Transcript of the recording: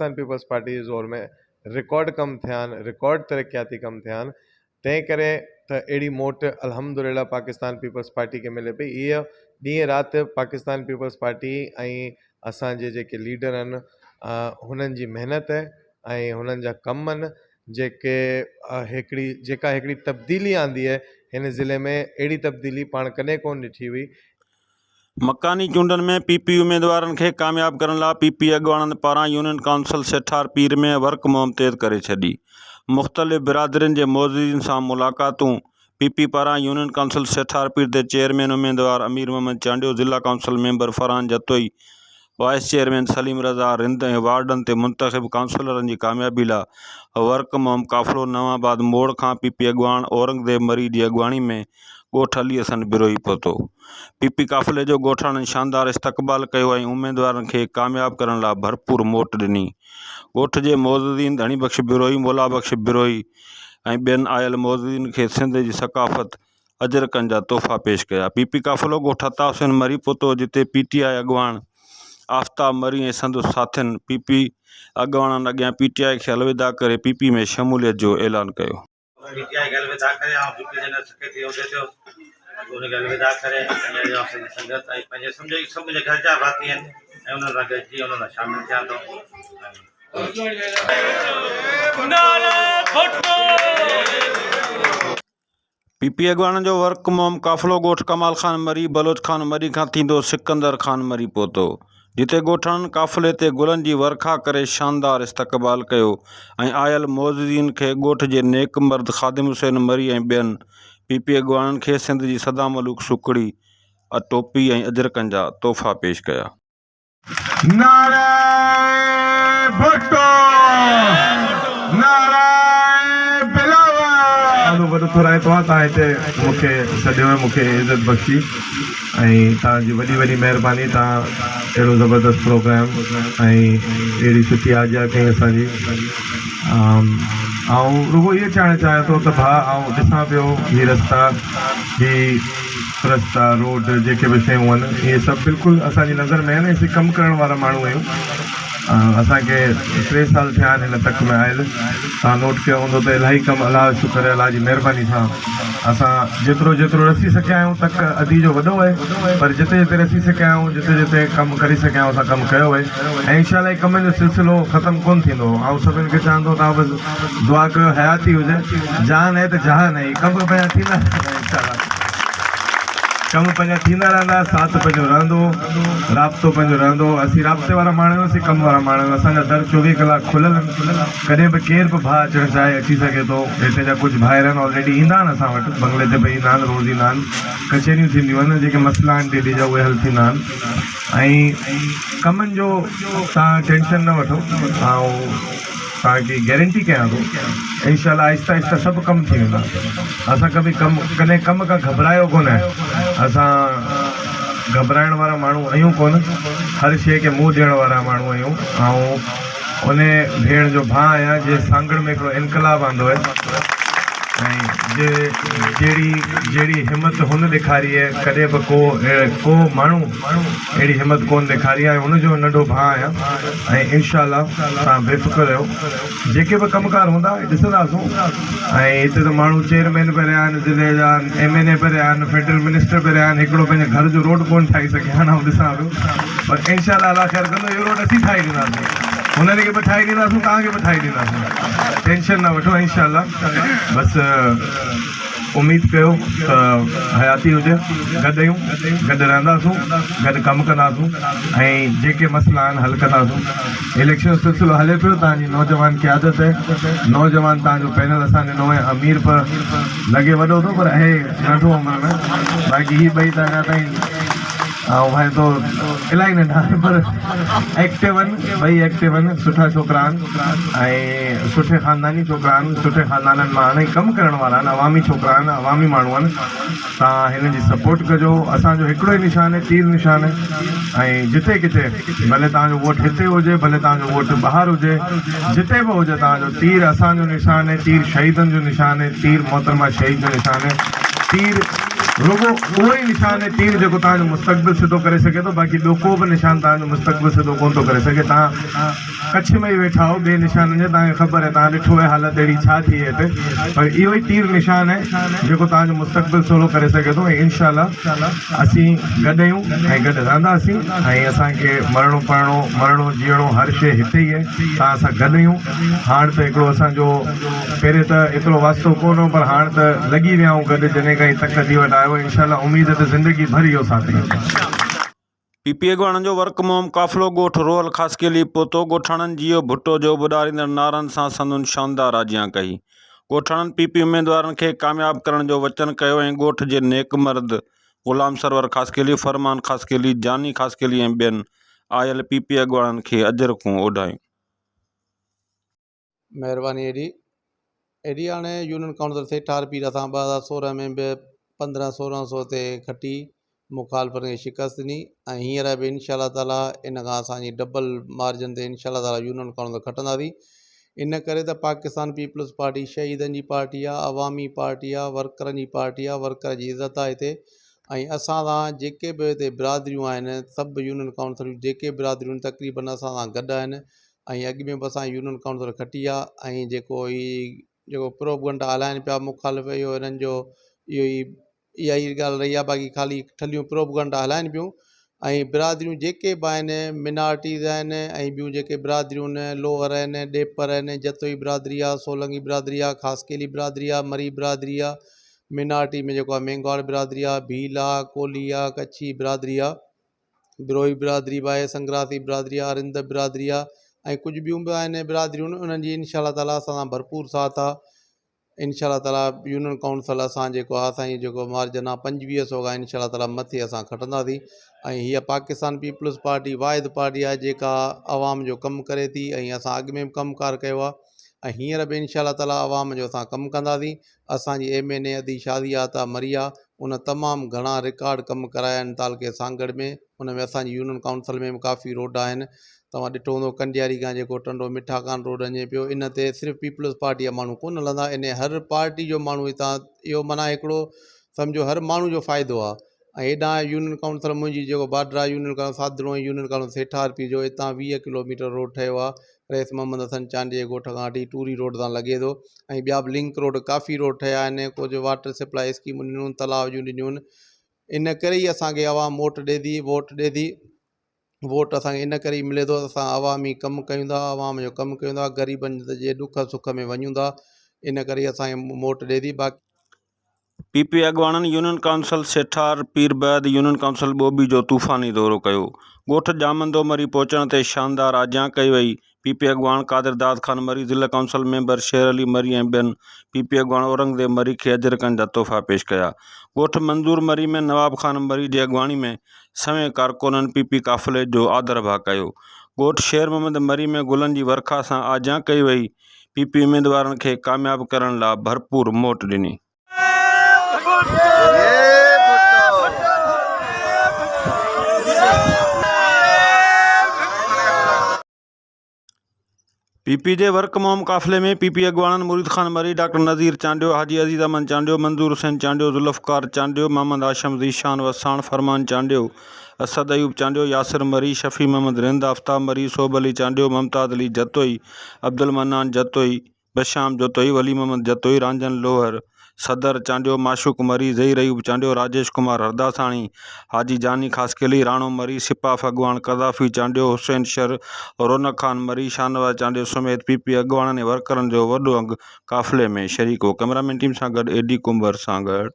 Pakistan peoples party जे ज़ोर में record कम थिया आहिनि, रिकॉर्ड तरक़ियाती कम थिया आहिनि। तंहिं करे त अहिड़ी मोट अल्हम्दुलिल्लाह पाकिस्तान पीपल्स पार्टी खे मिले पई। इहा ॾींहुं राति पाकिस्तान पीपल्स पार्टी ऐं असांजे जेके लीडर आहिनि हुननि जी महिनत ऐं हुननि जा कम आहिनि जेके हिकिड़ी तब्दीली आंदी आहे हिन ज़िले में। अहिड़ी तब्दीली पाण कॾहिं कोन ॾिठी हुई। मकानी चूंडनि में पीपी उम्मीदवारनि खे कामयाब करण लाइ पीपी अॻुवाणनि पारां यूनियन काउंसिल सेठार पीर में वर्क मुहिम तेज़ करे छॾी। मुख़्तलिफ़ बिरादरियुनि जे मौजूदनि सां मुलाक़ातूं। पीपी पारां यूनियन काउंसिल सेठार पीर ते चेयरमैन उम्मीदवार अमीर मोहम्मद चांडियो, ज़िला council member Farhan Jatoi, vice chairman Saleem Raza Rind ऐं वार्डनि ते मुंतख़िब काउंसिलरनि जी कामयाबी लाइ वर्क मुहिम काफ़िलो नवाबाद मोड़ खां पीपी अॻुवाण औरंगज़ेब मरी जी अॻुवाणी में ॻोठ अली हसन बिरोही पहुतो। पीपी काफ़िले जो ॻोठाणनि शानदार इस्तक़बाल कयो ऐं उम्मीदवारनि खे कामयाब करण लाइ भरपूर मोट ॾिनी। ॻोठ जे मौजूदीन धणी बख़्श बिरोही, मुला बख़्श बिरोही ऐं ॿियनि आयल मौजूदीन खे सिंध जी सकाफ़त अजरकनि जा तोहफ़ा पेश कया। पीपी काफ़िलो ॻोठ अता हुसैन मरी पहुतो, जिते पीटीआई अॻुवाण आफ्ताब मरी ऐं संदसि साथियुनि पीपी अॻुवाणनि अॻियां पीटीआई खे अलविदा करे पीपी में शमूलियत जो ऐलान कयो। पीटीआई खे अलविदा करे ऐं पीपी जनरल सेक्रेटरी उहिदे ते उनखे अलविदा करे संगत ऐं पंहिंजे सम्झो सभु मुंहिंजे घर जा भाती आहिनि ऐं उन्हनि सां गॾिजी उन्हनि सां शामिलु थिया थो। पीपी अॻुवाणनि जो वर्क मुहिम काफ़िलो ॻोठ कमाल ख़ान मरी, बलोच ख़ान मरी खां थींदो सिकंदर ख़ान मरी पहुतो, जिते ॻोठाणनि काफ़िले ते गुलनि जी वर्खा करे शानदार इस्तक़बाल कयो ऐं आयल मौजूदीन खे ॻोठ जे नेक मर्द ख़ादिम हुसैन मरी ऐं ॿियनि पीपी अॻुवाणनि खे सिंध जी सदा मलूक सुखड़ी, टोपी ऐं अजरकनि जा तोहफ़ा पेश कया। नारे भुट्टो, नारे बिलावल। वॾो थोराइतो आहे तव्हां हिते मूंखे सॾियो ऐं मूंखे इज़त बख़्शी ऐं तव्हांजी वॾी वॾी महिरबानी। तव्हां अहिड़ो ज़बरदस्त प्रोग्राम ऐं अहिड़ी सुठी आज्ञा कई असांजी। ऐं रुगो इहो चवणु चाहियां थो त भाउ ऐं ॾिसां पियो हीअ रस्ता, रस्ता रोड जेके बि शयूं आहिनि इहे सभु बिल्कुलु असांजी नज़र में आहिनि। असीं कमु करण वारा माण्हू आहियूं। असांखे 3 साल थिया आहिनि हिन तक में आयल। तव्हां नोट कयो हूंदो त इलाही कमु अलाह शुक्र अलाह जी महिरबानी सां असां जेतिरो रसी सघिया आहियूं तक अधी जो वॾो आहे, पर जिते जिते रसी सघिया आहियूं, जिते जिते कमु करे सघिया आहियूं असां कमु कयो आहे। ऐं इंशाअल्लाह कमनि जो सिलसिलो ख़तमु कोन थींदो। ऐं सभिनि खे चवंदो तव्हां बसि दुआ कयो हयाती हुजे, जान आहे त जहान आहे। कमु पंहिंजा थींदा इंशाअल्लाह, कमु पंहिंजा थींदा रहंदा, साथ पंहिंजो रहंदो, राब्तो पंहिंजो रहंदो। असीं राब्ते वारा माण्हू आहियूं, असीं कमु वारा माण्हू आहियूं। असांजा दर 24 कलाक खुलियल आहिनि। कॾहिं बि केर बि भाउ अचणु चाहे अची सघे थो। हिते जा कुझु भाइर आहिनि ऑलरेडी ईंदा आहिनि असां वटि, बंगले ते बि ईंदा आहिनि, रोज़ ईंदा आहिनि। कचहरियूं थींदियूं आहिनि, जेके मसइला आहिनि डेली जा उहे हल थींदा आहिनि। ऐं कमनि जो तव्हां टेंशन न वठो, ऐं तव्हांजी गारंटी कयां थो इंशाअल्लाह आहिस्ता आहिस्ता सभु कमु थी वेंदा। असां कॾहिं कम खां घबरायो कोन आहे। असां घबराइण वारा माण्हू आहियूं कोन, हर शइ खे मुंहुं ॾियण वारा माण्हू आहियूं। ऐं उन भेण जो भाउ आहियां जे सांगड़ में हिकिड़ो इनकलाब आंदो आहे ऐं जहिड़ी हिमत हुन ॾेखारी आहे कॾहिं बि को माण्हू अहिड़ी हिमत कोन ॾेखारी आहे। हुनजो नंढो भाउ आहियां ऐं इंशाअल्लाह तव्हां बेफ़िक्र रहो। जेके बि कमकार हूंदा ॾिसंदासूं। ऐं हिते त माण्हू चेयरमैन बि रहिया आहिनि, ज़िले जा MNA बि रहिया आहिनि, फेडरल मिनिस्टर बि रहिया आहिनि। हिकिड़ो पंहिंजे घर जो रोड कोन ठाहे सघिया आहिनि, ऐं ॾिसां पियो, पर इंशाअल्लाह अलाह ख़ैर कंदो इहो रोड असीं ठाहे ॾींदासीं, उन्हनि खे बि ठाहे ॾींदासीं, तव्हांखे बि ठाहे ॾींदासीं। टेंशन न वठो इंशाअल्लाह। बसि उम्मीद कयो त हयाती हुजे, गॾु आहियूं, गॾु रहंदासूं, गॾु कमु कंदासूं ऐं जेके मसइला आहिनि हल कंदासूं। इलेक्शन सिलसिलो हले पियो, तव्हांजी नौजवान क़यादत आहे। नौजवान तव्हांजो पैनल असां ॾिनो आहे। अमीर पर लॻे वॾो थो, पर आहे नंढो उमिरि में। बाक़ी हीअ ॿई त अञा ताईं ऐं भाई तो इलाही नंढा पर एक्टिव आहिनि, ॿई एक्टिव आहिनि, सुठा छोकिरा आहिनि ऐं सुठे ख़ानदानी छोकिरा आहिनि। सुठे ख़ानदाननि मां हाणे कमु करण वारा आहिनि, अवामी छोकिरा आहिनि, अवामी माण्हू आहिनि। तव्हां हिननि जी सपोर्ट कजो। असांजो हिकिड़ो ई निशान आहे, तीर निशान आहे। ऐं जिते किथे भले तव्हांजो वोट हिते हुजे, भले तव्हांजो वोट ॿाहिरि हुजे, जिते बि हुजे तव्हांजो तीर असांजो निशान आहे। तीर शहीदनि जो निशान आहे, तीर मोहतरमा शहीद जो निशान आहे। तीर रुगो उहो ई निशान है तीर जेको तव्हांजो मुस्तक़बिल सिधो करे सघे थो, बाक़ी ॿियो को बि निशान तव्हांजो मुस्तक़बिल सिधो कोन थो करे सघे। तव्हां कच्छ में ई वेठा हो, ॿिए निशाननि जो तव्हांखे ख़बर आहे, तव्हां ॾिठो आहे हालत अहिड़ी छा थी हिते, पर इहो ई तीर निशान आहे जेको तव्हांजो मुस्तक़बिल सवलो करे सघे थो। ऐं इंशाअल्लाह असीं गॾु आहियूं ऐं गॾु रहंदासीं, ऐं असांखे मरणो जीअणो हर शइ हिते ई आहे, तव्हां सां गॾु आहियूं। हाणे त हिकिड़ो असांजो पहिरें त एतिरो वास्तो कोन हो, पर हाणे त लॻी विया आहियूं गॾु, जॾहिं खां तक दी वटि आयो इंशाअल्लाह उम्मीद है तो जिंदगी भर इहो साथ ॾींदो। पीपीए अॻवाणनि जो वर्क मोम काफ़िलो ॻोठ रोहल ख़ासकेली पहुतो। ॻोठाणनि जियो भुट्टो जो ॿुॾारींदड़ नारनि सां संदुनि शानदार आजियां कई। ॻोठाणनि पीपी उम्मीदवारनि खे कामयाबु करण जो वचन कयो ऐं ॻोठ जे नेक मर्द ग़ुलाम सरवर ख़ासकेली, फरमान ख़ासकेली, जानी ख़ासकेली ऐं ॿियनि आयल पीपी अॻवाणनि खे अजरकूं ओढायूं। महिरबानी एडी हाणे यूनियन काउंसिल सेठार पीर असां 2016 में बि 1500-1600 ते खटी मुखालफ़न खे शिकस्त ॾिनी, ऐं हींअर बि इंशाअल्लाह ताला इन खां असांजी डबल मार्जिन ते इंशाअल्लाह ताला यूनियन काउंसिल खटंदासीं। इन करे त पाकिस्तान पीपल्स पार्टी शहीदनि जी पार्टी आहे, अवामी पार्टी आहे, वर्करनि जी पार्टी आहे, वर्कर जी इज़त आहे हिते। ऐं असां सां जेके बि हिते बिरादरियूं आहिनि, सभु यूनियन काउंसिल जेके बिरादरियूं तक़रीबन असां सां गॾु आहिनि, ऐं अॻु में बि असां यूनियन काउंसिल खटी आहे। ऐं जेको प्रोपगंडा हलाइनि पिया मुखालिफ़, इहो हिननि जो इहा ई ॻाल्हि रही आहे, बाक़ी ख़ाली ठलियूं प्रोपगंडा हलाइनि पियूं। ऐं बिरादरियूं जेके बि आहिनि, मिनारिटीज़ आहिनि, ऐं ॿियूं जेके बिरादरियूं आहिनि, लोअर आहिनि, ॾेपर आहिनि, जतोई बिरादरी आहे, सोलंगी बिरादरी आहे, ख़ासकेली बिरादरी आहे, मरी बिरादरी आहे, मिनारिटी में जेको आहे मेंगवाड़ बिरादरी आहे, भील आहे, कोली आहे, कच्छी बिरादरी आहे, बिरोही बिरादरी बि आहे, संग्रासी बिरादरी आहे, अरिंद बिरादरी आहे, ऐं कुझु ॿियूं बि आहिनि बिरादरियूं, उन्हनि जी इंशाअल्लाह ताला असां सां भरपूर साथ आहे। इंशाअल्लाह ताला यूनियन काउंसिल असां जेको आहे असांजी जेको मार्जिन आहे 2500 खां इंशाअल्लाह ताला मथे असां खटंदासीं। ऐं हीअ पाकिस्तान पीपल्स पार्टी वाहिद पार्टी आहे जेका आवाम जो कमु करे थी, ऐं असां अॻु में बि कमुकारु कयो आहे, ऐं हींअर बि इंशाअल्लाह ताला आवाम जो असां कमु कंदासीं। असांजी MNA अदी शादियात आहे मरिया, उन तमामु घणा रिकॉर्ड कमु कराया आहिनि तालके सांगड़ में, उन में असांजी यूनियन काउंसिल में बि काफ़ी रोड आहिनि। तव्हां ॾिठो हूंदो कंडियारी खां जेको टंडो मिठा कान रोड वञे पियो, इन ते सिर्फ़ु पीपल्स पार्टी जा माण्हू कोन हलंदा, इन हर पार्टी जो माण्हू हितां, इहो माना हिकिड़ो सम्झो हर माण्हू जो फ़ाइदो आहे। ऐं हेॾां यूनियन काउंसिल मुंहिंजी जेको Badra union council Sadro union council Sethar पी जो हितां 20 किलोमीटर रोड ठहियो आहे, रईस मोहम्मद हसन चांडे जे ॻोठ खां वठी टूरी रोड तां लॻे थो। ऐं ॿिया बि लिंक रोड काफ़ी रोड ठहिया आहिनि, कुझु वाटर सप्लाई स्कीमूं ॾिनियूं, तलाव जूं ॾिनियूं। इन करे ई असांखे आवाम वोट ॾिए थी। वोट असांखे इन करे ई मिले थो, असां अवामी कमु कयूं था, आवाम जो कमु कयूं था, ग़रीबनि जे दुख सुख में वञूं था, इन करे असांखे वोट ॾिए थी। बाक़ी पीपी अॻवाणनि यूनियन काउंसिल सेठार पीर बैदि यूनियन काउंसिल ॿोबी जो तूफ़ानी दौरो कयो। ॻोठ जामंदो मरी पहुचण ते शानदार आजियां कई वई। पीपी अॻवान कादिर दाद ख़ान मरी, ज़िला काउंसिल मेंबर शेर अली मरी ऐं ॿियनि पीपी अॻवान औरंगज़ेब मरी खे अजरकनि जा तोहफ़ा पेश कया। ॻोठ मंज़ूर मरी में नवाब ख़ान मरी जी अॻवानी में सवें कारकुननि पीपी काफ़िले जो आदर भाउ कयो। ॻोठ शेर मोहम्मद मरी में गुलनि जी वर्खा सां आजियां कई वई। पीपी उम्मीदवारनि खे कामयाबु करण लाइ भरपूर मोट ॾिनी। पीपी जे वर्क मोम काफ़िले में पीपी अॻवाननि मुरीद ख़ान मरी, डॉक्टर नज़ीर चांडियो, हाजी अज़ीज़ अहमद चांडियो, मंजूर हुसैन चांडियो, ज़ुल्फ़कार चांडियो, मोहम्मद आशम ज़ीशान वसाण, फरमान चांडियो, असद अयूब चांडियो, यासिर मरी, शफ़ी मोहम्मद रिंद, आफ्ताब मरी, सोब अली चांडियो, मुमताज़ अली जतोई, अब्दुल मन्नान जतोई, बशाम जतोई, वली मोहम्मद जतोई, रांझन लोहर, सदर चांडियो, माशूक मरी, ज़हीर अयूब चांडियो, राजेश कुमार हरदासाणी, हाजी जानी ख़ासकेली, राणो मरी, सिपाफ अॻवान कज़ाफ़ी चांडियो, हुसैन शर, रौनक ख़ान मरी, शानवाज़ चांडियो समेत पीपी अॻवाननि ऐं वर्करनि जो वॾो अंग काफ़िले में शरीक हो। कैमरामैन टीम सां गॾु AD कुंबर सां गॾु।